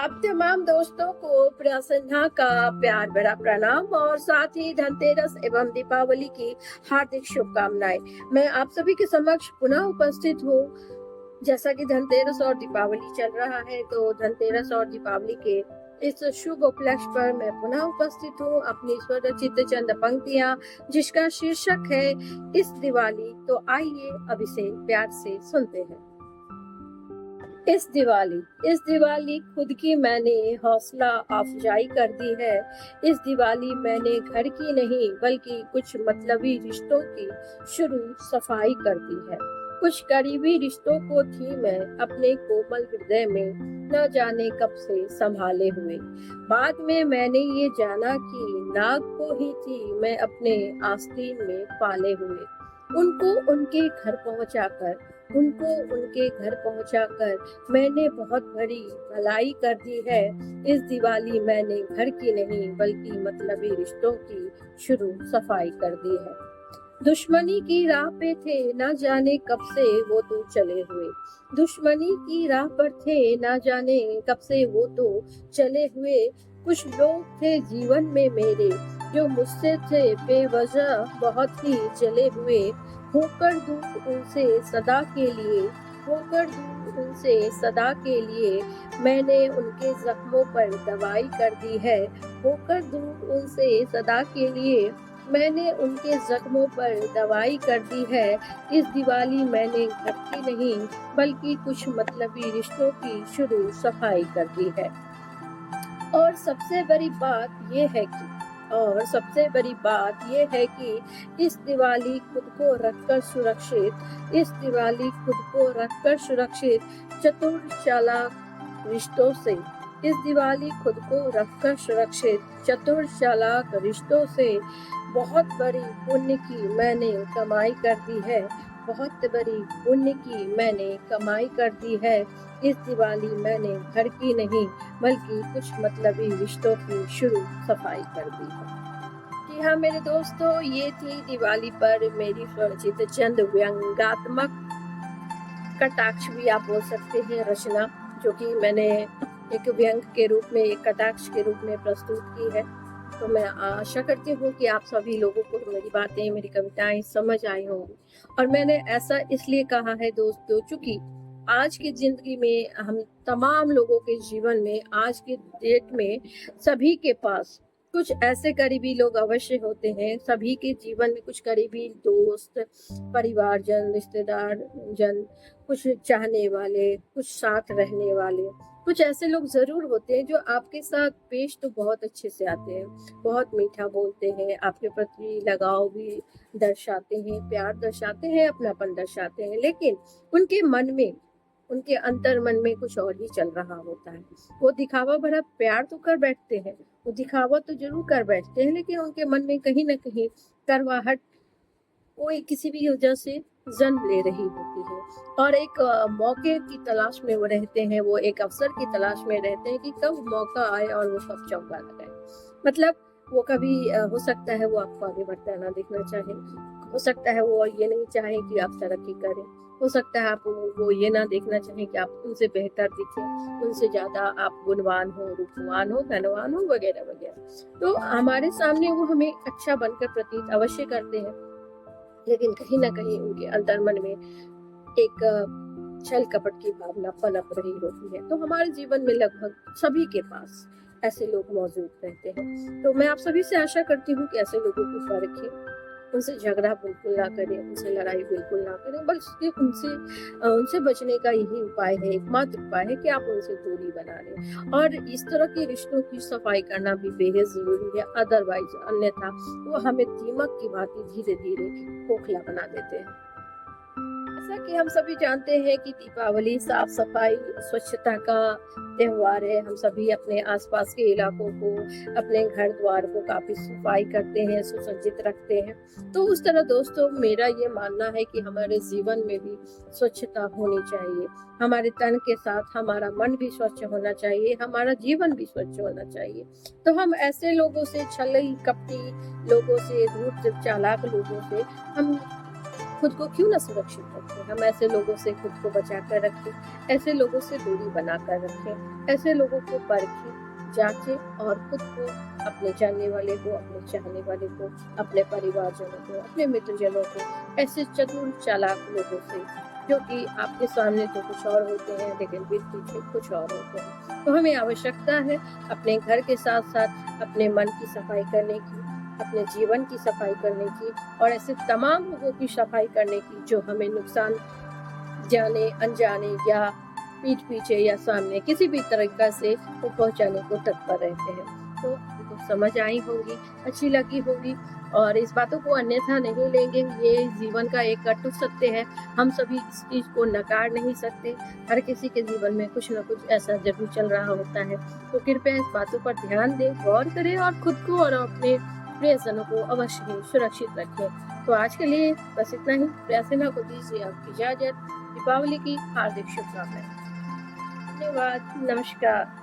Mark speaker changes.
Speaker 1: आप तमाम दोस्तों को प्रसन्ना का प्यार भरा प्रणाम और साथ ही धनतेरस एवं दीपावली की हार्दिक शुभकामनाएं। मैं आप सभी के समक्ष पुनः उपस्थित हूँ। जैसा कि धनतेरस और दीपावली चल रहा है, तो धनतेरस और दीपावली के इस शुभ उपलक्ष्य पर मैं पुनः उपस्थित हूँ अपनी स्वरचित चंद पंक्तियां, जिसका शीर्षक है इस दिवाली। तो आइए अब इसे प्यार से सुनते हैं। इस दिवाली खुद की मैंने हौसला अफजाई कर दी है। इस दिवाली मैंने घर की नहीं बल्कि कुछ मतलबी रिश्तों की शुरू सफाई कर दी है। कुछ करीबी रिश्तों को थी मैं अपने कोमल हृदय में न जाने कब से संभाले हुए। बाद में मैंने ये जाना कि नाग को ही थी मैं अपने आस्तीन में पाले हुए। उनको उनके घर पहुंचाकर मैंने बहुत बड़ी भलाई कर दी है। इस दिवाली मैंने घर की नहीं बल्कि मतलबी रिश्तों की शुरू सफाई कर दी है। दुश्मनी की राह पे थे न जाने कब से वो तो चले हुए। दुश्मनी की राह पर थे न जाने कब से वो तो चले हुए। कुछ लोग थे जीवन में मेरे जो मुझसे थे बेवजह बहुत ही जले हुए। होकर दूर उनसे सदा के लिए होकर दूर उनसे सदा के लिए मैंने उनके जख्मों पर दवाई कर दी है। होकर दूर उनसे सदा के लिए मैंने उनके जख्मों पर दवाई कर दी है। इस दिवाली मैंने घर की नहीं बल्कि कुछ मतलबी रिश्तों की शुरू सफाई कर दी है। और सबसे बड़ी बात यह है कि इस दिवाली खुद को रखकर सुरक्षित चतुर चालाक रिश्तों से बहुत बड़ी पुण्य की मैंने कमाई कर दी है। इस दिवाली मैंने घर की नहीं बल्कि कुछ मतलबी रिश्तों की शुरू सफाई कर दी है। जी हाँ मेरे दोस्तों, ये थी दिवाली पर मेरी स्वरचित चंद व्यंग्यात्मक कटाक्ष भी आप बोल सकते हैं रचना, जो कि मैंने एक व्यंग के रूप में, एक कटाक्ष के रूप में प्रस्तुत की है। तो मैं आशा करती हूँ कि आप सभी लोगों को मेरी बातें, मेरी कविताएं समझ आई होंगी। और मैंने ऐसा इसलिए कहा है दोस्तों, चूंकि आज की जिंदगी में हम तमाम लोगों के जीवन में, आज के डेट में सभी के पास कुछ ऐसे करीबी लोग अवश्य होते हैं। सभी के जीवन में कुछ करीबी दोस्त, परिवारजन, रिश्तेदार जन, कुछ चाहने वाले, कुछ साथ रहने वाले, कुछ ऐसे लोग जरूर होते हैं जो आपके साथ पेश तो बहुत अच्छे से आते हैं, बहुत मीठा बोलते हैं, आपके प्रति लगाव भी दर्शाते हैं, प्यार दर्शाते हैं, अपनापन दर्शाते हैं, लेकिन उनके अंतर मन में कुछ और ही चल रहा होता है। वो दिखावा भरा प्यार तो कर बैठते हैं, वो दिखावा तो जरूर कर बैठते हैं, लेकिन उनके मन में कहीं ना कहीं करवाहट कोई किसी भी वजह से जन्म ले रही होती है। और एक मौके की तलाश में वो रहते हैं, वो एक अवसर की तलाश में रहते हैं कि कब मौका आए और वो कब चौका लगाए। मतलब वो कभी हो सकता है वो आपको आगे बढ़ता ना देखना चाहे, हो सकता है वो ये नहीं चाहे कि आप तरक्की करें, हो सकता है आप वो ये ना देखना चाहे कि आप उनसे बेहतर दिखें, उनसे ज्यादा आप गुणवान हो, रूपवान हो, धनवान हो, वगैरह वगैरह। तो हमारे सामने वो हमें अच्छा बनकर प्रतीत अवश्य करते हैं, लेकिन कहीं ना कहीं उनके अंतर्मन में एक छल कपट की भावना पनप रही होती है। तो हमारे जीवन में लगभग सभी के पास ऐसे लोग मौजूद रहते हैं। तो मैं आप सभी से आशा करती हूँ कि ऐसे लोगों को परखें, उनसे झगड़ा बिल्कुल ना करें, उनसे लड़ाई बिल्कुल ना करें, बल्कि उनसे बचने का यही उपाय है, एकमात्र उपाय है कि आप उनसे दूरी बना लें। और इस तरह के रिश्तों की सफाई करना भी बेहद जरूरी है, अदरवाइज अन्यथा वो हमें दीमक की भांति धीरे धीरे खोखला बना देते हैं। जैसा कि हम सभी जानते हैं कि दीपावली साफ सफाई, स्वच्छता का त्योहार है। हम सभी अपने आसपास के इलाकों को, अपने घर द्वार को काफी सफाई करते हैं, सुसज्जित रखते हैं। तो उस तरह दोस्तों, मेरा ये मानना है कि हमारे जीवन में भी स्वच्छता होनी चाहिए। हमारे तन के साथ हमारा मन भी स्वच्छ होना चाहिए, हमारा जीवन भी स्वच्छ होना चाहिए। तो हम ऐसे लोगों से, छली कपटी लोगों से, धूर्त चालाक लोगों से हम खुद को क्यों ना सुरक्षित रखें। हम ऐसे लोगों से खुद को बचा कर रखें, ऐसे लोगों से दूरी बनाकर रखें, ऐसे लोगों को परखें, जांचें और खुद को, अपने जानने वाले को, अपने चाहने वाले को, अपने परिवारजनों को, अपने मित्रजनों को, ऐसे चतुर चालाक लोगों से जो कि आपके सामने तो कुछ और होते हैं लेकिन पीठ पीछे कुछ और होते हैं। तो हमें आवश्यकता है अपने घर के साथ साथ अपने मन की सफाई करने की, अपने जीवन की सफाई करने की और ऐसे तमाम लोगों की सफाई करने की जो हमें नुकसान जाने अनजाने या पीठ पीछे या सामने किसी भी तरीका से वो पहुंचाने को तत्पर रहते हैं। तो उनको समझ आई होगी, अच्छी लगी होगी और इस बातों को अन्यथा नहीं लेंगे। ये जीवन का एक अटूट सत्य है। हम सभी इस चीज को नकार नहीं सकते। हर किसी के जीवन में कुछ न कुछ ऐसा जरूर चल रहा होता है। तो कृपया इस बातों पर ध्यान दें, गौर करें और खुद को और अपने प्रियजनों को अवश्य ही सुरक्षित रखें। तो आज के लिए बस इतना ही। प्रियजना को दीजिए आपकी इजाजत। दीपावली की हार्दिक शुभकामनाएं। धन्यवाद। नमस्कार।